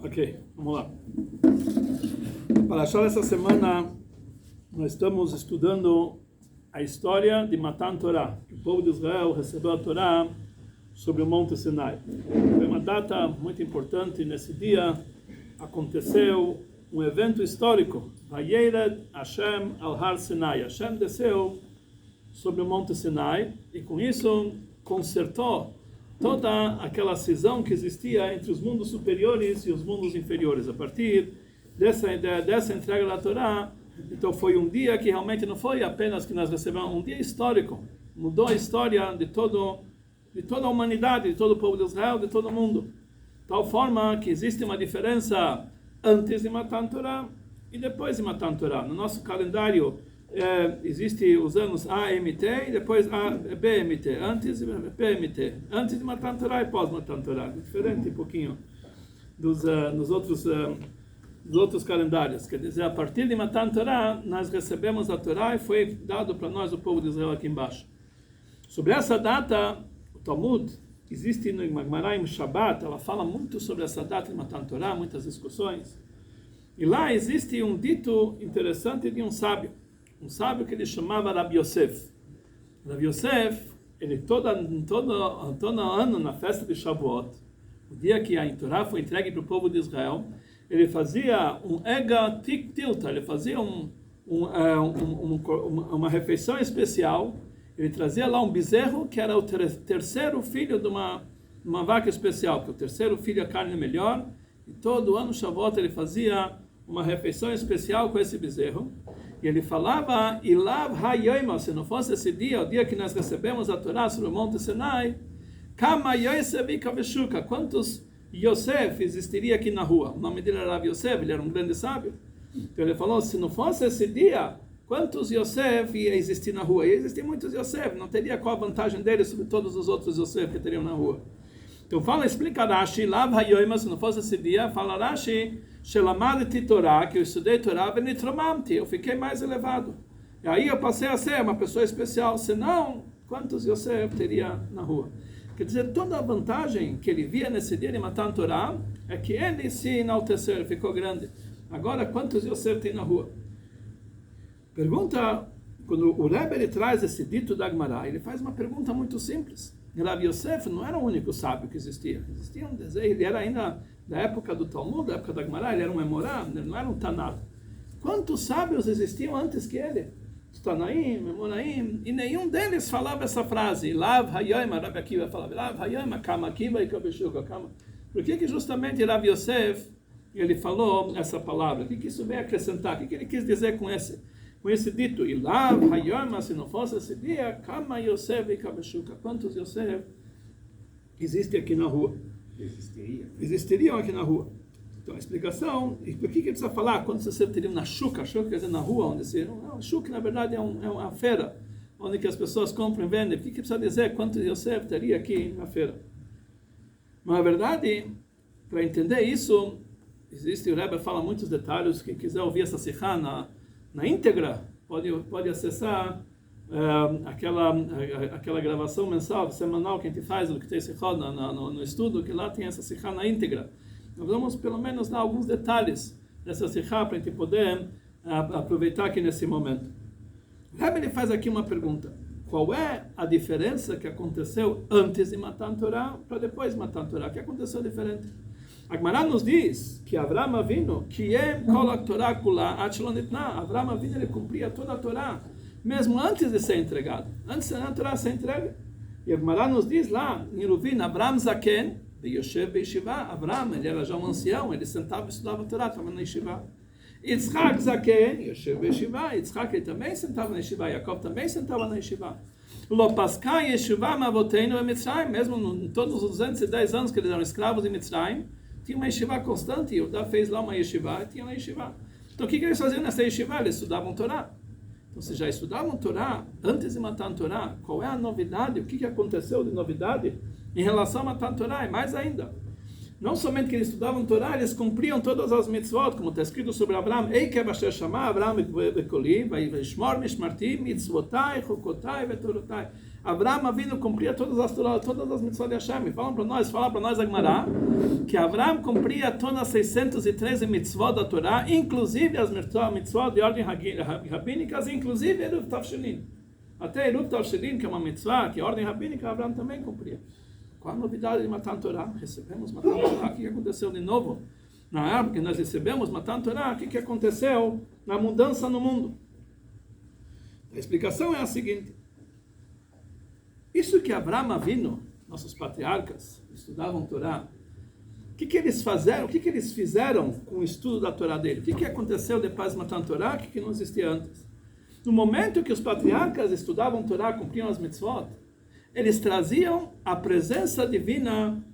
Ok, vamos lá. Para achar essa semana, nós estamos estudando a história de Matan Torah, que o povo de Israel recebeu a Torá sobre o Monte Sinai. Foi uma data muito importante. Nesse dia aconteceu um evento histórico. Vayered Hashem al Har Sinai. Hashem desceu sobre o Monte Sinai e com isso consertou toda aquela cisão que existia entre os mundos superiores e os mundos inferiores. A partir dessa entrega da Torá, então foi um dia que realmente não foi apenas que nós recebemos, um dia histórico. Mudou a história de toda a humanidade, de todo o povo de Israel, de todo o mundo. De tal forma que existe uma diferença antes de Matan Torah e depois de Matan Torah. No nosso calendário existe os anos AMT e depois BMT, antes e PMT, antes de Matan Torah e pós Matan Torah. Diferente um pouquinho dos outros calendários. Quer dizer, a partir de Matan Torah, nós recebemos a Torá e foi dado para nós, o povo de Israel, aqui embaixo. Sobre essa data, o Talmud, existe no Gemara em Shabbat, ela fala muito sobre essa data de Matan Torah, muitas discussões. E lá existe um dito interessante de um sábio que ele chamava Rabbi Yosef. Rabbi Yosef, ele todo ano, na festa de Shavuot, o dia que a Torá foi entregue para o povo de Israel, ele fazia um ega tilta, ele fazia uma refeição especial. Ele trazia lá um bezerro que era o terceiro filho de uma vaca especial, porque o terceiro filho a carne é melhor, e todo ano Shavuot ele fazia uma refeição especial com esse bezerro, e ele falava, Ilav hayoima, se não fosse esse dia, o dia que nós recebemos a Torá sobre o Monte Sinai, Kama Yosef Ikaveshuka, quantos Yosef existiria aqui na rua? O nome dele era Rav Yosef, ele era um grande sábio. Então ele falou, se não fosse esse dia, quantos Yosef ia existir na rua? Ia existir muitos Yosef, não teria qual a vantagem dele sobre todos os outros Yosef que teriam na rua. Então explica Rashi, Lav Hayoima, se não fosse esse dia, fala Rashi, Shelamadeti Torah, que eu estudei Torah, Benitromamti, eu fiquei mais elevado. E aí eu passei a ser uma pessoa especial, senão, quantos Yosef teria na rua? Quer dizer, toda a vantagem que ele via nesse dia de Matan Torah é que ele se enalteceu, ele ficou grande. Agora, quantos Yosef tem na rua? Pergunta, quando o Rebbe ele traz esse dito da Gemara, ele faz uma pergunta muito simples. Rav Yosef não era o único sábio que existia. Existia um desenho, ele era ainda da época do Talmud, da época da Gemara, ele era um Memorá, ele não era um Tanakh. Quantos sábios existiam antes que ele? Tanaim, Memoraim, e nenhum deles falava essa frase. Lav Hayayma, Rabi Akiva falava, Lav Hayayma, Kama Akiva e Kabeshuka, Kama. Por que justamente Rav Yosef, ele falou essa palavra? O que isso veio acrescentar? O que ele quis dizer com esse dito? E Lav Hayayma, se não fosse esse dia, Kama Yosef e Kabeshuka. Quantos Yosef existem aqui na rua? Existiriam aqui na rua. Então a explicação, e por que ele precisa falar quando você teria na shuka quer dizer na rua, onde se shuka na verdade é uma feira, onde que as pessoas compram e vendem. Por que precisa dizer quantos Yosef teria aqui na feira? Mas na verdade, para entender isso, o Rebbe fala muitos detalhes. Quem quiser ouvir essa sikha na íntegra, pode acessar aquela gravação mensal, semanal que a gente faz, que tem sikha no estudo, que lá tem essa sikha na íntegra. Nós vamos pelo menos dar alguns detalhes dessa sikha para a gente poder aproveitar aqui nesse momento. O Rebbe ele faz aqui uma pergunta. Qual é a diferença que aconteceu antes de Matan Torah para depois de Matan Torah? O que aconteceu diferente? A Gemara nos diz que Avraham Avinu, Avraham Avinu ele cumpria toda a Torá, mesmo antes de ser entregado. Antes da Torá ser entregue. E a Gemara nos diz lá, em Ruvin, Avraham Zaken, Yoshev Beishiva, Avraham, ele era já um ancião, ele sentava e estudava a Torá, estava na Yeshiva. Yitzhak Zaken, Yoshev Beishiva, Yitzhak ele também sentava na Yeshiva, Yaakov também sentava na Yeshiva. Lo Pascha Yeshiva Mavoteinu em Mitzrayim, mesmo em todos os 210 anos que eles eram escravos em Mitzrayim, tinha uma Yeshiva constante, e Yehudá fez lá uma Yeshiva, e tinha uma Yeshiva. Então o que eles faziam nessa Yeshiva? Eles estudavam Torá. Então se já estudavam Torá, antes de Matan Torá, qual é a novidade? O que aconteceu de novidade em relação a Matan Torá? E mais ainda, Não somente que eles estudavam Torá, eles cumpriam todas as mitzvot, como está escrito sobre Abraão, Eikev asher shama Abraão vekoli, vayishmor mishmarti mitzvotai, chukotai vetorotai. Abraão Avinu cumpria todas as mitzvot de Hashem. Fala para nós a Gemara, que Abraão cumpria todas as 613 mitzvot da Torá, inclusive as mitzvot de ordem rabínicas, inclusive Eruv Tavshelin. Até Eruv Tavshelin, que é uma mitzvah, que é ordem rabínica, Abraão também cumpria. Qual a novidade de Matan Torá? Recebemos Matan Torá. O que aconteceu de novo? Na época que nós recebemos Matan Torá, o que aconteceu na mudança no mundo? A explicação é a seguinte. Isso que Abraão Avinu, nossos patriarcas, estudavam Torá, o que eles fizeram? O que eles fizeram com o estudo da Torá dele? O que aconteceu depois de Matan Torá, que não existia antes? No momento que os patriarcas estudavam Torá, cumpriam as mitzvot, eles traziam a presença divina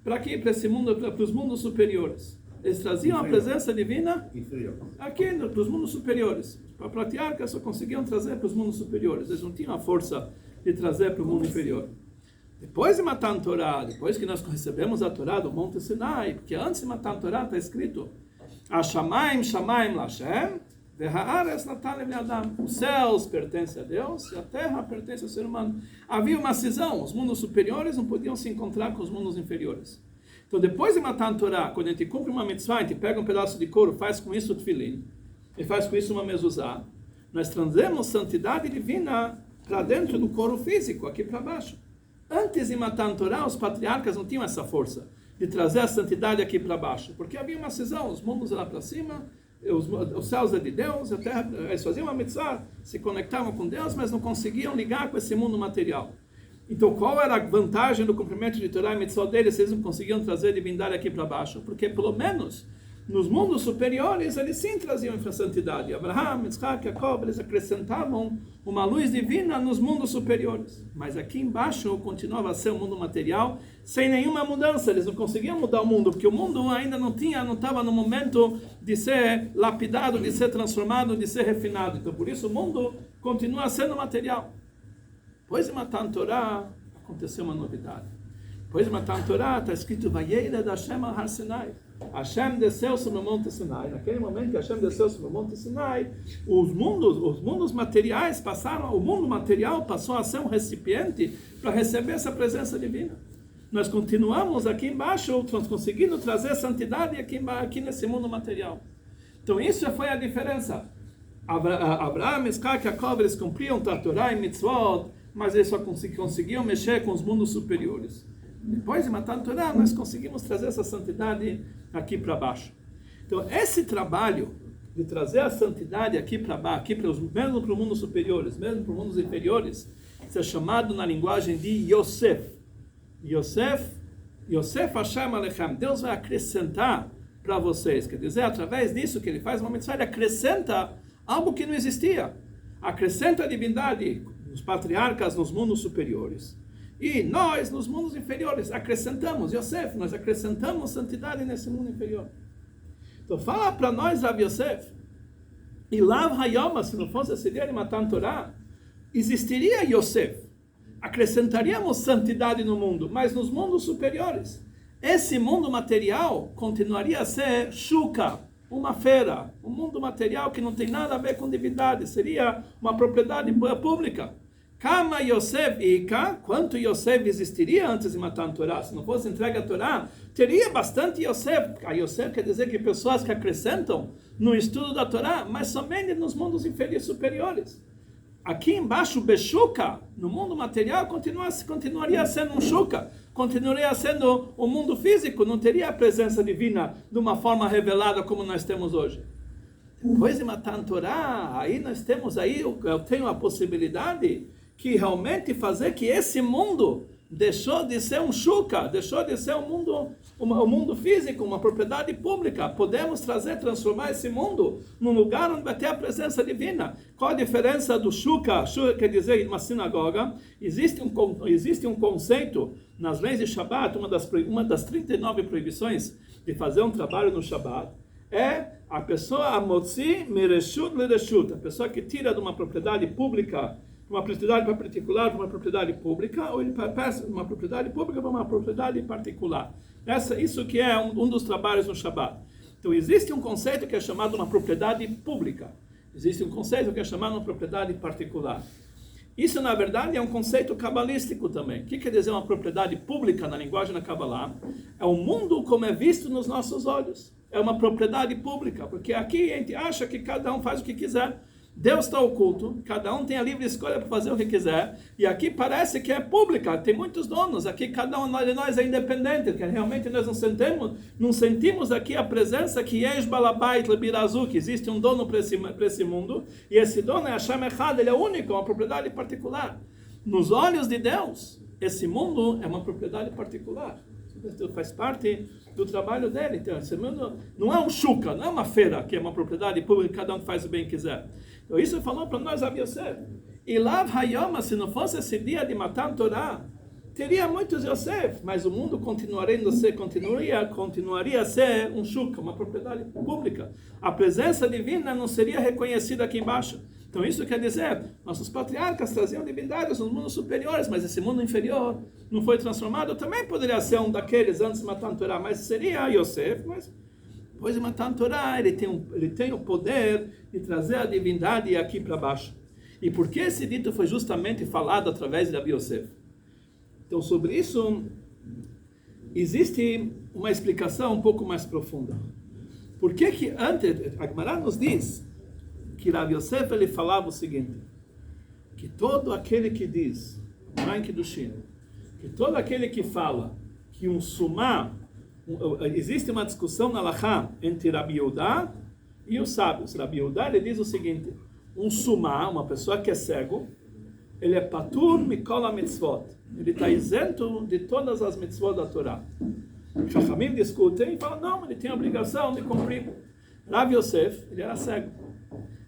para aqui, para esse mundo, para os mundos superiores. Eles traziam a presença divina aqui, para os mundos superiores. Para patriarcas só conseguiam trazer para os mundos superiores. Eles não tinham a força de trazer para o mundo inferior. Depois de Matan Torá, depois que nós recebemos a Torá do Monte Sinai, porque antes de Matan Torá está escrito Ashamaim Shamaim Lashem, os céus pertencem a Deus e a terra pertence ao ser humano. Havia uma cisão, os mundos superiores não podiam se encontrar com os mundos inferiores. Então depois de Matan Torá, quando a gente cumpre uma mitzvah, a gente pega um pedaço de couro, faz com isso o tefilim, e faz com isso uma mezuzá, nós trazemos santidade divina para dentro do couro físico, aqui para baixo. Antes de Matan Torá, os patriarcas não tinham essa força de trazer a santidade aqui para baixo, porque havia uma cisão, os mundos lá para cima, os céus é de Deus, a terra, eles faziam uma mitzvah, se conectavam com Deus, mas não conseguiam ligar com esse mundo material. Então, qual era a vantagem do cumprimento de Torá e mitzvah deles, se eles não conseguiam trazer divindade aqui para baixo? Porque, pelo menos, nos mundos superiores, eles sim traziam a santidade. Abraham, Yitzhak, Jacob, eles acrescentavam uma luz divina nos mundos superiores. Mas aqui embaixo continuava a ser um mundo material, sem nenhuma mudança. Eles não conseguiam mudar o mundo, porque o mundo ainda não estava no momento de ser lapidado, de ser transformado, de ser refinado. Então, por isso, o mundo continua sendo material. Depois de Matan Torá, aconteceu uma novidade. Depois de Matan Torá, está escrito Vayered Hashem al Har Sinai. Hashem desceu sobre o Monte Sinai. Naquele momento que Hashem desceu sobre o Monte Sinai, os mundos materiais passaram, o mundo material passou a ser um recipiente para receber essa presença divina. Nós continuamos aqui embaixo, conseguindo trazer santidade aqui nesse mundo material. Então isso foi a diferença. Abraão, Yitzhak, Jacob, eles cumpriam a Torá e mitzvot, mas eles só conseguiam mexer com os mundos superiores. Depois de Matan Torá, nós conseguimos trazer essa santidade aqui para baixo. Então, esse trabalho de trazer a santidade aqui para baixo, mesmo para os mundos superiores, mesmo para os mundos inferiores, isso é chamado na linguagem de Yosef. Yosef Hashem Alechem. Deus vai acrescentar para vocês. Quer dizer, através disso que ele faz uma mitzvah, ele acrescenta algo que não existia. Acrescenta a divindade dos patriarcas nos mundos superiores. E nós, nos mundos inferiores, acrescentamos, Yosef, nós acrescentamos santidade nesse mundo inferior. Então fala para nós, Rav Yosef, e Lav Hayoma, se não fosse esse dia de Matan Torá, existiria Yosef. Acrescentaríamos santidade no mundo, mas nos mundos superiores. Esse mundo material continuaria a ser Shuka, uma feira, um mundo material que não tem nada a ver com divindade, seria uma propriedade pública. Kama Yosef Ika, quanto Yosef existiria antes de Matan Torá? Se não fosse entregue a Torá, teria bastante Yosef. A Yosef quer dizer que pessoas que acrescentam no estudo da Torá, mas somente nos mundos inferiores superiores. Aqui embaixo, Beshuka, no mundo material, continuaria sendo um Shuka, continuaria sendo um mundo físico, não teria a presença divina de uma forma revelada como nós temos hoje. Depois de Matan Torá, aí nós temos eu tenho a possibilidade que realmente fazer que esse mundo deixou de ser um shuka, deixou de ser um mundo físico, uma propriedade pública. Podemos transformar esse mundo num lugar onde vai ter a presença divina. Qual a diferença do shuka? Shuka quer dizer uma sinagoga. Existe um conceito nas leis de Shabbat, uma das 39 proibições de fazer um trabalho no Shabbat, é a pessoa amotzi mereshut lereshut, a pessoa que tira de uma propriedade pública, uma propriedade particular para uma propriedade pública, ou ele passa de uma propriedade pública para uma propriedade particular. Isso que é um dos trabalhos no Shabbat. Então existe um conceito que é chamado uma propriedade pública. Existe um conceito que é chamado uma propriedade particular. Isso, na verdade, é um conceito cabalístico também. O que quer dizer uma propriedade pública na linguagem da Kabbalah? É o mundo como é visto nos nossos olhos. É uma propriedade pública, porque aqui a gente acha que cada um faz o que quiser. Deus está oculto, cada um tem a livre escolha para fazer o que quiser, e aqui parece que é pública, tem muitos donos, aqui cada um de nós é independente, que realmente nós não sentimos aqui a presença que Yesh Balabait Lebirazu, que existe um dono para esse mundo, e esse dono é Hashem Echad, ele é único, é uma propriedade particular. Nos olhos de Deus, esse mundo é uma propriedade particular. Isso faz parte do trabalho dele. Então, esse mundo não é um shuka, não é uma feira que é uma propriedade pública, cada um faz o bem que quiser. Então, isso falou para nós Rav Yosef. E Lav Hayoma, se não fosse esse dia de Matan Torah, teria muitos Yosef, mas o mundo continuaria a ser um shuka, uma propriedade pública. A presença divina não seria reconhecida aqui embaixo. Então isso quer dizer, nossos patriarcas traziam divindades nos mundos superiores, mas esse mundo inferior não foi transformado. Também poderia ser um daqueles antes de Matan Torah, mas seria Yosef, mas depois de Matan Torah ele tem o poder de trazer a divindade aqui para baixo. E por que esse dito foi justamente falado através de Rabi Yosef? Então sobre isso existe uma explicação um pouco mais profunda. Por que antes, a Gemara nos diz que Rav Yosef ele falava o seguinte, que todo aquele que diz, que todo aquele que fala que um sumá, existe uma discussão na Halachá entre Rabi Yehudá e os sábios. Rabi Yehudá ele diz o seguinte, um sumá, uma pessoa que é cego, ele é patur mikol mitzvot, ele está isento de todas as mitzvot da Torá. Chachamim discutem e falam, não, ele tem a obrigação de cumprir. Rav Yosef, ele era cego.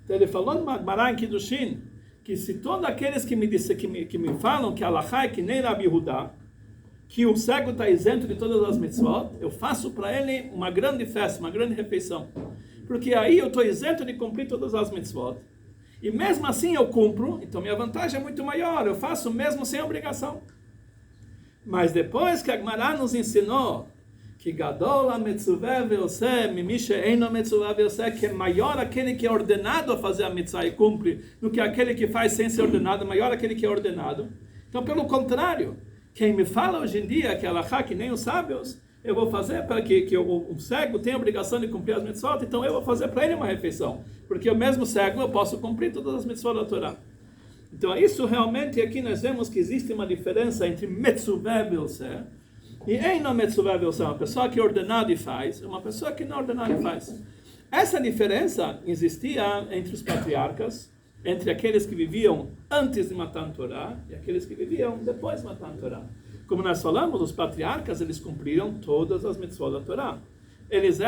Então ele falou no Gemara em Kiddushin que se todos aqueles que me falam que Halachá é que nem Rabi Yehudá, que o cego está isento de todas as mitzvot, eu faço para ele uma grande festa, uma grande refeição. Porque aí eu estou isento de cumprir todas as mitzvot. E mesmo assim eu cumpro, então minha vantagem é muito maior, eu faço mesmo sem obrigação. Mas depois que a Gemara nos ensinou que Gadol ha-mitzuvah ve'oseh mimishe eino mitzuvah ve'oseh, que é maior aquele que é ordenado a fazer a mitzvah e cumpre do que aquele que faz sem ser ordenado, maior aquele que é ordenado. Então, pelo contrário, quem me fala hoje em dia que Halachá que nem os sábios, eu vou fazer para que o cego tenha a obrigação de cumprir as mitzvot, então eu vou fazer para ele uma refeição, porque eu mesmo cego eu posso cumprir todas as mitzvot da Torá. Então, isso realmente aqui nós vemos que existe uma diferença entre mitzuvah ve'oseh e eino mitzuvah ve'oseh, uma pessoa que é ordenada e faz, uma pessoa que não é ordenada e faz. Essa diferença existia entre os patriarcas, entre aqueles que viviam antes de Matan Torah e aqueles que viviam depois de Matan Torah. Como nós falamos, os patriarcas, eles cumpriram todas as mitzvot da Torá. Eles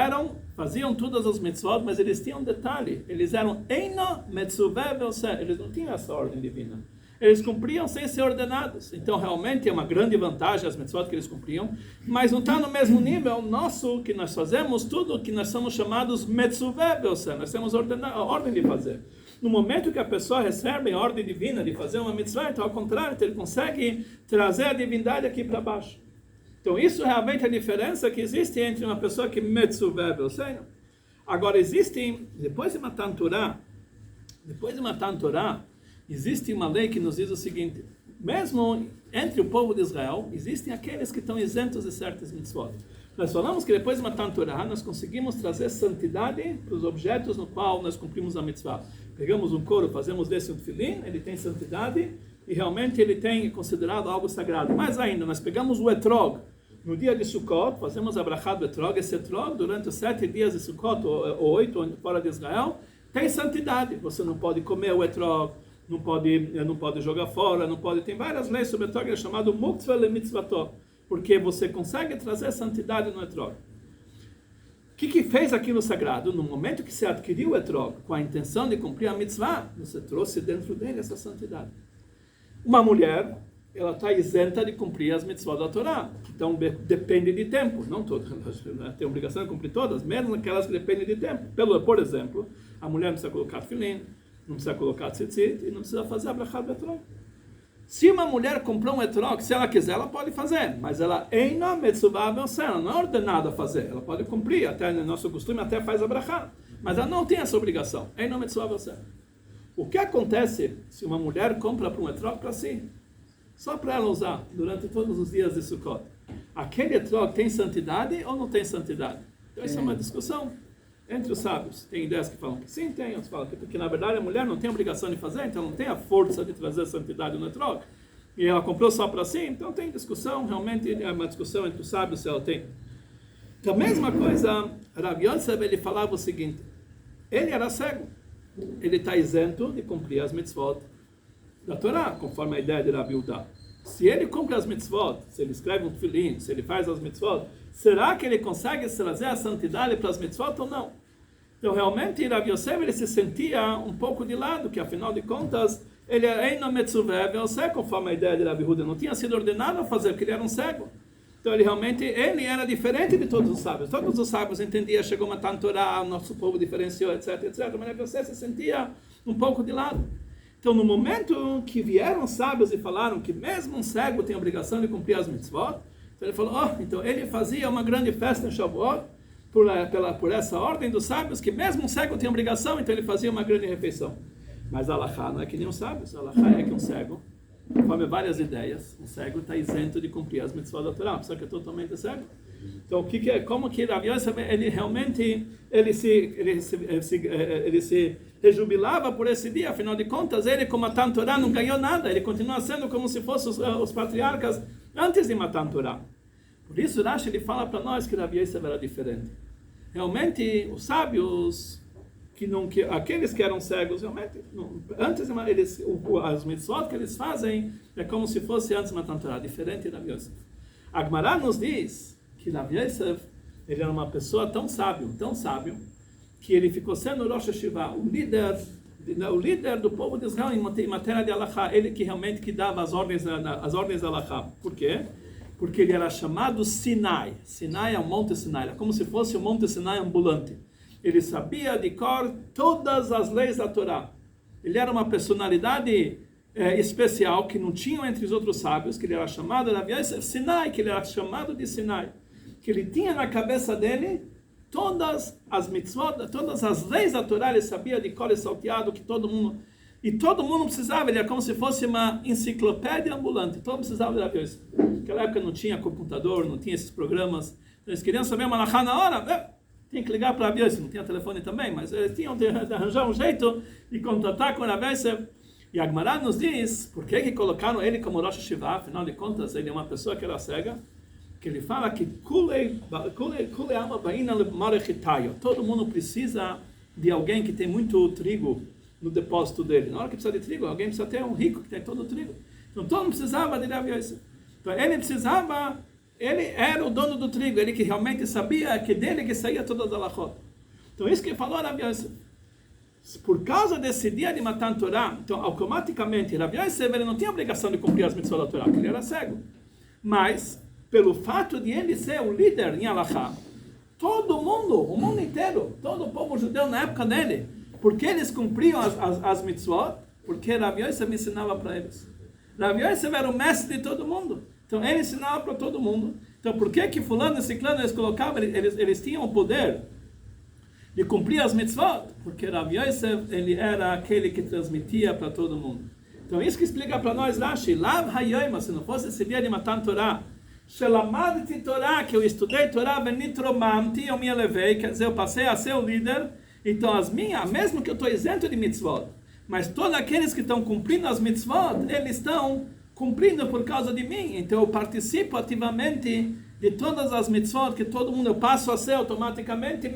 faziam todas as mitzvot, mas eles tinham um detalhe. Eles eram eino mitzuvah ve'oseh, eles não tinham essa ordem divina. Eles cumpriam sem ser ordenados. Então, realmente, é uma grande vantagem as mitzvot que eles cumpriam, mas não está no mesmo nível nosso, que nós fazemos tudo que nós somos chamados mitzuvah ve'oseh. Nós temos a ordem de fazer. No momento que a pessoa recebe a ordem divina de fazer uma mitzvah, então, ao contrário, ele consegue trazer a divindade aqui para baixo. Então, isso realmente é a diferença que existe entre uma pessoa que mitzuvah ve'oseh. Agora, depois de Matan Torah, existe uma lei que nos diz o seguinte, mesmo entre o povo de Israel, existem aqueles que estão isentos de certas mitzvot. Nós falamos que depois de Matan Torah, nós conseguimos trazer santidade para os objetos no qual nós cumprimos a mitzvah. Pegamos um couro, fazemos desse um tefilim, ele tem santidade e realmente ele tem considerado algo sagrado. Mais ainda, nós pegamos o etrog, no dia de Sukkot, fazemos a brachá do etrog. Esse etrog, durante os 7 dias de Sukkot, ou 8 fora de Israel, tem santidade. Você não pode comer o etrog, não pode jogar fora, tem várias leis sobre o etrog, é chamado muktzvah le mitzvatot, porque você consegue trazer santidade no etrog. O que fez aquilo sagrado? No momento que você adquiriu o etrog com a intenção de cumprir a mitzvah, você trouxe dentro dele essa santidade. Uma mulher, ela está isenta de cumprir as mitzvot da Torá, então depende de tempo, não todas, ela tem a obrigação de cumprir todas, mesmo aquelas que dependem de tempo. Por exemplo, a mulher não precisa colocar tefilim, não precisa colocar tzitzit e não precisa fazer a brachá do etrog. Se uma mulher comprou um etrog, se ela quiser, ela pode fazer, mas ela eina metzuvah ve'oseh, ela não é ordenada a fazer, ela pode cumprir, até no nosso costume, até faz a brachá, mas ela não tem essa obrigação, eina metzuvah ve'oseh. O que acontece se uma mulher compra para um etrog para si? Só para ela usar durante todos os dias de Sukkot. Aquele etrog tem santidade ou não tem santidade? Então isso é uma discussão entre os sábios. Tem ideias que falam que sim, tem outros que falam que na verdade a mulher não tem obrigação de fazer, então não tem a força de trazer santidade no etrog. E ela comprou só para si, então tem discussão, realmente é uma discussão entre os sábios se ela tem. Então a mesma coisa, Rav Yosef, ele falava o seguinte, ele era cego, ele está isento de cumprir as mitzvot da Torá, conforme a ideia de Rabi Yehuda. Se ele cumpre as mitzvot, se ele escreve um tefilim, se ele faz as mitzvot, será que ele consegue trazer a santidade para as mitzvot ou não? Então, realmente, Rabi Yosef, ele se sentia um pouco de lado, que afinal de contas, ele é no metzuveh, conforme a ideia de Rabi Yehuda, não tinha sido ordenado a fazer, porque ele era um cego. Então, ele era diferente de todos os sábios. Todos os sábios entendiam, chegou a Matan Torah, o nosso povo diferenciou, etc, etc. Mas Rabi Yosef se sentia um pouco de lado. Então, no momento que vieram sábios e falaram que mesmo um cego tem a obrigação de cumprir as mitzvot, então ele falou, então ele fazia uma grande festa em Shavuot, por essa ordem dos sábios, que mesmo um cego tem obrigação, então ele fazia uma grande refeição. Mas a Halachá não é que nem os sábios, a Halachá é que um cego, conforme várias ideias, um cego está isento de cumprir as mitzvot da Torá, uma pessoa que é totalmente cego. Então, como que Rav Yosef, ele realmente, ele se rejubilava por esse dia, afinal de contas, ele com Matan Torah não ganhou nada, ele continua sendo como se fossem os patriarcas antes de Matan Torah. Por isso, Rashi, ele fala para nós que Rav Yosef era diferente. Realmente, os sábios, aqueles que eram cegos, realmente, antes as mitzvot que eles fazem, é como se fosse antes de Matan Torah, diferente de Rav Yosef. A Gemara nos diz que Rav Yosef, ele era uma pessoa tão sábio, que ele ficou sendo Rosh Hashivá, o líder do povo de Israel em matéria de Halachá, ele que realmente que dava as ordens da Halachá. Por quê? Porque ele era chamado Sinai. Sinai é o Monte Sinai, é como se fosse o Monte Sinai ambulante. Ele sabia de cor todas as leis da Torá. Ele era uma personalidade especial que não tinha entre os outros sábios, que ele era chamado Rav Yosef Sinai, que ele era chamado de Sinai, que ele tinha na cabeça dele todas as mitzvot, todas as leis da Torá, ele sabia de cor e salteado, que todo mundo precisava, ele era como se fosse uma enciclopédia ambulante, todo mundo precisava de Rav Yosef. Naquela época não tinha computador, não tinha esses programas, eles queriam saber uma halachá na hora, tinha que ligar para Rav Yosef, não tinha telefone também, mas eles tinham de arranjar um jeito de contatar com Rav Yosef. E a Gemara nos diz, por que colocaram ele como Rosh Hashivá, afinal de contas, ele é uma pessoa que era cega, que ele fala que todo mundo precisa de alguém que tem muito trigo no depósito dele. Na hora que precisa de trigo, alguém precisa ter um rico que tem todo o trigo. Então todo mundo precisava de Rav Yosef. Então ele era o dono do trigo, ele que realmente sabia que dele que saía todas as halachot. Então isso que falou Rav Yosef. Por causa desse dia de Matan Torah, então automaticamente Rav Yosef ele não tinha obrigação de cumprir as mitzvot da Torá, porque ele era cego. Mas pelo fato de ele ser o líder em Halachá, todo mundo, o mundo inteiro, todo o povo judeu na época dele, porque eles cumpriam as mitzvot, porque Rav Yosef ensinava para eles. Rav Yosef era o mestre de todo mundo, então ele ensinava para todo mundo. Então por que fulano e ciclano eles colocavam, eles tinham o poder de cumprir as mitzvot? Porque Rav Yosef, ele era aquele que transmitia para todo mundo. Então isso que explica para nós Rashi, Lav Hayoima, se não fosse esse dia de Matan Torah, Shelamadti Torah, que eu estudei Torah, Benitromamti, eu me elevei, quer dizer, eu passei a ser o líder, então mesmo que eu estou isento de mitzvot, mas todos aqueles que estão cumprindo as mitzvot, eles estão cumprindo por causa de mim, então eu participo ativamente de todas as mitzvot, que todo mundo, eu passo a ser automaticamente,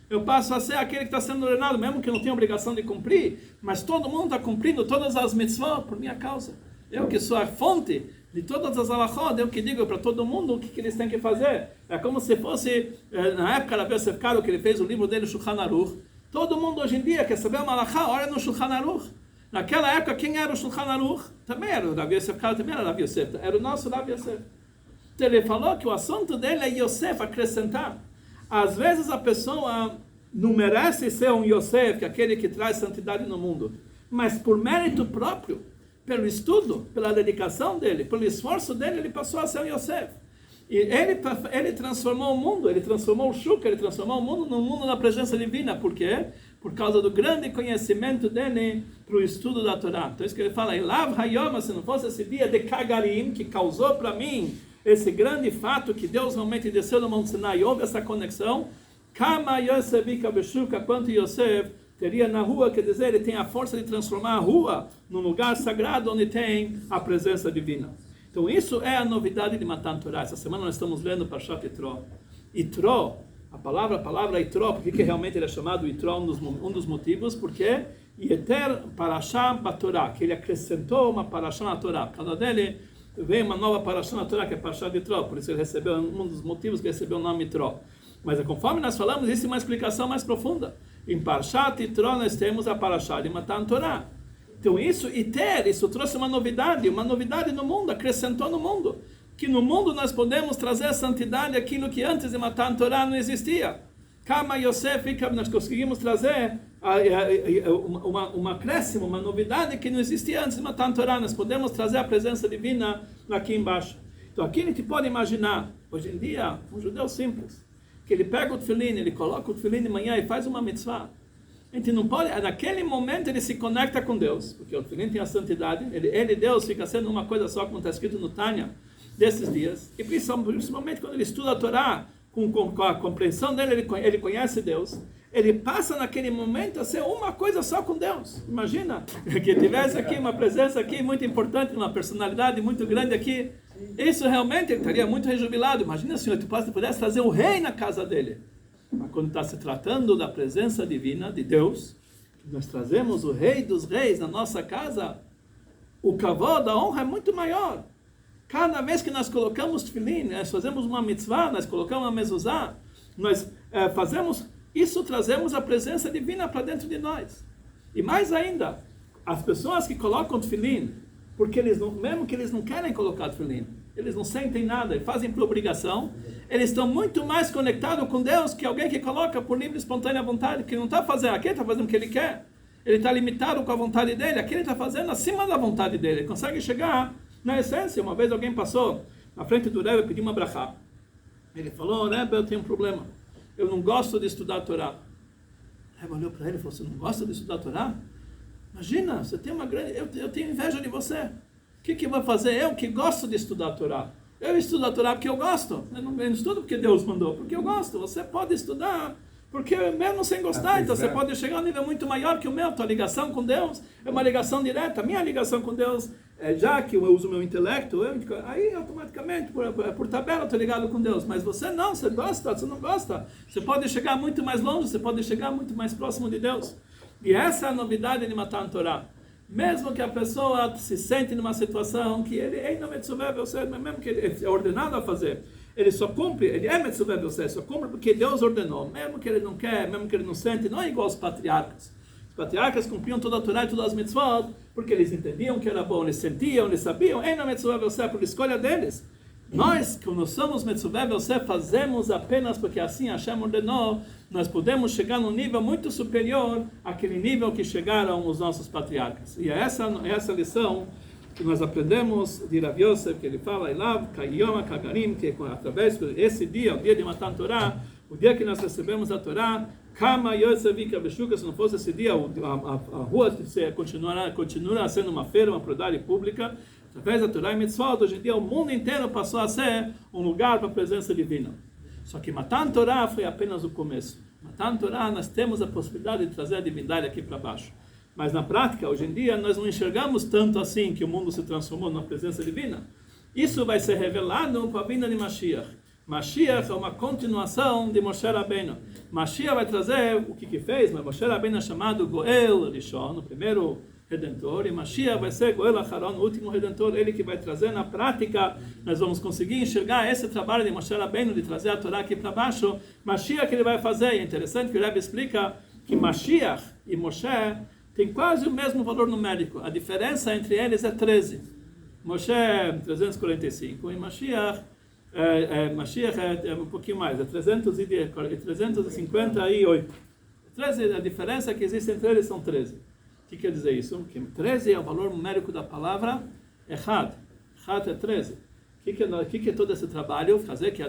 eu passo a ser aquele que está sendo ordenado, mesmo que eu não tenha obrigação de cumprir, mas todo mundo está cumprindo todas as mitzvot por minha causa. Eu que sou a fonte de todas as halachot, eu que digo para todo mundo o que eles têm que fazer. É como se fosse, na época da Rav Caro, que ele fez o livro dele, Shulchan Aruch, todo mundo hoje em dia quer saber uma halachá, olha no Shulchan Aruch. Naquela época, quem era o Shulchan Aruch? Também era o Rav Caro, também era o Rav Yosef, era o nosso Rav Yosef. Então ele falou que o assunto dele é Yosef, acrescentar. Às vezes a pessoa não merece ser um Yosef, que é aquele que traz santidade no mundo, mas por mérito próprio, pelo estudo, pela dedicação dele, pelo esforço dele, ele passou a ser um Yosef. E ele transformou o mundo, ele transformou o Shuk, ele transformou o mundo num mundo da presença divina. Por quê? Por causa do grande conhecimento dele para o estudo da Torá. Então isso que ele fala, Elav Hayom, se não fosse esse dia de Kagarim, que causou para mim esse grande fato que Deus realmente desceu no Monte Sinai, houve essa conexão, Kama Yosef Ika Beshuka, quanto Yosef teria na rua, quer dizer, ele tem a força de transformar a rua num lugar sagrado onde tem a presença divina. Então isso é a novidade de Matan Torah. Essa semana nós estamos lendo Parshat Yitro. Yitro, a palavra Yitro, por que realmente ele é chamado Yitro? Um dos motivos, porque Yeter Parashah Batorah, que ele acrescentou uma Parashah na Torá. Por causa dele vem uma nova Parashah na Torá, que é Parshat Yitro, por isso ele recebeu, um dos motivos que ele recebeu o nome Yitro. Mas conforme nós falamos, existe uma explicação mais profunda. Em Parshat Yitro nós temos a Parashah de Matan Torah. Então isso trouxe uma novidade no mundo, acrescentou no mundo. Que no mundo nós podemos trazer a santidade, aquilo que antes de Matan Torah não existia. Kama Yosef, nós conseguimos trazer uma acréscimo, uma novidade que não existia antes de Matan Torah. Nós podemos trazer a presença divina aqui embaixo. Então aqui a gente pode imaginar, hoje em dia, um judeu simples, que ele pega o tefilim, ele coloca o tefilim de manhã e faz uma mitzvah. A gente não pode, naquele momento ele se conecta com Deus, porque o tefilim tem a santidade, ele e Deus fica sendo uma coisa só, como está escrito no Tânia, desses dias, e principalmente quando ele estuda a Torá, com a compreensão dele, ele conhece Deus, ele passa naquele momento a ser uma coisa só com Deus. Imagina que tivesse aqui uma presença aqui muito importante, uma personalidade muito grande aqui, isso realmente ele estaria muito rejubilado. Imagina se o Senhor pudesse trazer o rei na casa dele. Mas quando está se tratando da presença divina de Deus, nós trazemos o rei dos reis na nossa casa, o kavod, da honra é muito maior. Cada vez que nós colocamos tefilim, nós fazemos uma mitzvah, nós colocamos uma mezuzá, nós fazemos isso, trazemos a presença divina para dentro de nós. E mais ainda, as pessoas que colocam tefilim, porque mesmo que eles não querem colocar tefilim, eles não sentem nada, eles fazem por obrigação, eles estão muito mais conectados com Deus que alguém que coloca por livre e espontânea vontade, que não está fazendo, aquele está fazendo o que ele quer, ele está limitado com a vontade dele, aquele está fazendo acima da vontade dele, ele consegue chegar na essência. Uma vez alguém passou na frente do Rebbe e pediu uma brachá. Ele falou, Rebbe, eu tenho um problema, eu não gosto de estudar a Torá. O Rebbe olhou para ele e falou, você não gosta de estudar a Torá? Imagina, você tem uma grande, eu tenho inveja de você. O que vai fazer? Eu que gosto de estudar a Torá. Eu estudo a Torá porque eu gosto. Eu não estudo porque Deus mandou, porque eu gosto. Você pode estudar porque mesmo sem gostar, então você pode chegar a um nível muito maior que o meu. Tua ligação com Deus é uma ligação direta. A minha ligação com Deus, já que eu uso o meu intelecto, aí automaticamente, por tabela, eu estou ligado com Deus. Mas você não, você gosta, você não gosta. Você pode chegar muito mais longe, você pode chegar muito mais próximo de Deus. E essa é a novidade de Matan Torah. Mesmo que a pessoa se sente numa situação que ele é mesmo que ele é ordenado a fazer, ele só cumpre, ele é Metzuvé, só cumpre porque Deus ordenou, mesmo que ele não quer, mesmo que ele não sente, não é igual aos patriarcas. Os patriarcas cumpriam toda a Torá e todas as mitzvot, porque eles entendiam que era bom, eles sentiam, eles sabiam, é Metzuvé, por escolha deles. Nós, que nós somos Metzuvé, fazemos apenas porque assim Hashem ordenou. Nós podemos chegar num nível muito superior àquele nível que chegaram os nossos patriarcas. E é essa lição que nós aprendemos de Rav Yosef, que ele fala, Elav, Kayom, Kagarim, que através desse dia, o dia de Matan Torah, o dia que nós recebemos a Torá, Kama Yosef Ika Beshuka, se não fosse esse dia, a rua continuará sendo uma feira, uma propriedade pública, através da Torá e Mitzvot. Hoje em dia o mundo inteiro passou a ser um lugar para a presença divina. Só que Matan Torah foi apenas o começo. Matan Torah, nós temos a possibilidade de trazer a divindade aqui para baixo. Mas na prática, hoje em dia, nós não enxergamos tanto assim que o mundo se transformou na presença divina. Isso vai ser revelado com a vinda de Mashiach. Mashiach é uma continuação de Moshe Rabbeinu. Mashiach vai trazer o que fez, mas Moshe Rabbeinu é chamado Goel Rishon, o primeiro Redentor, e Mashiach vai ser Goel Acharon, o último Redentor, ele que vai trazer na prática. Nós vamos conseguir enxergar esse trabalho de Moshe Rabbeinu, de trazer a Torá aqui para baixo. Mashiach que ele vai fazer, é interessante que o Rebbe explica que Mashiach e Moshe têm quase o mesmo valor numérico, a diferença entre eles é 13. Moshe 345 e Mashiach é um pouquinho mais, é 358. 13, a diferença que existe entre eles são 13. que quer dizer isso? Que 13 é o valor numérico da palavra Echad. Echad é 13. O que é todo esse trabalho? Fazer que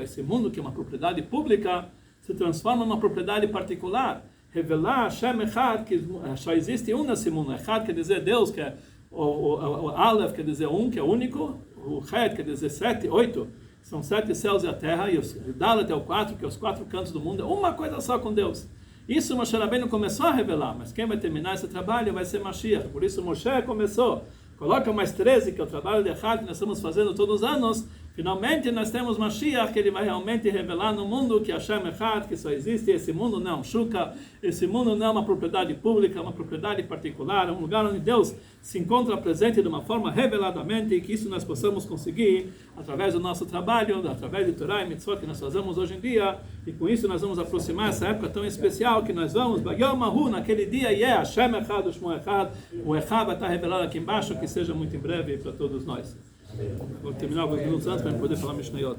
esse mundo, que é uma propriedade pública, se transforma em uma propriedade particular. Revelar Hashem Echad, que só existe um nesse mundo. Echad quer dizer Deus, que é o Aleph quer dizer um, que é único. O Het quer dizer 7, 8. São 7 céus e a terra. E o Dalet é o 4, que é os 4 cantos do mundo. É uma coisa só com Deus. Isso Moshe Rabbeinu começou a revelar, mas quem vai terminar esse trabalho vai ser Mashiach. Por isso Moshe começou. Coloca mais 13, que é o trabalho de Echad que nós estamos fazendo todos os anos. Finalmente nós temos Mashiach, que ele vai realmente revelar no mundo que Hashem Echad, que só existe. Esse mundo não é um shuka, esse mundo não é uma propriedade pública, é uma propriedade particular, é um lugar onde Deus se encontra presente de uma forma reveladamente, e que isso nós possamos conseguir através do nosso trabalho, através de Torah e Mitzvot que nós fazemos hoje em dia, e com isso nós vamos aproximar essa época tão especial que nós vamos, Bayom Ahu, naquele dia, Hashem Echad, o Shmo Echad, o Echad vai estar revelado aqui embaixo, que seja muito em breve para todos nós. Vou terminar alguns minutos antes para poder falar Mishnayot.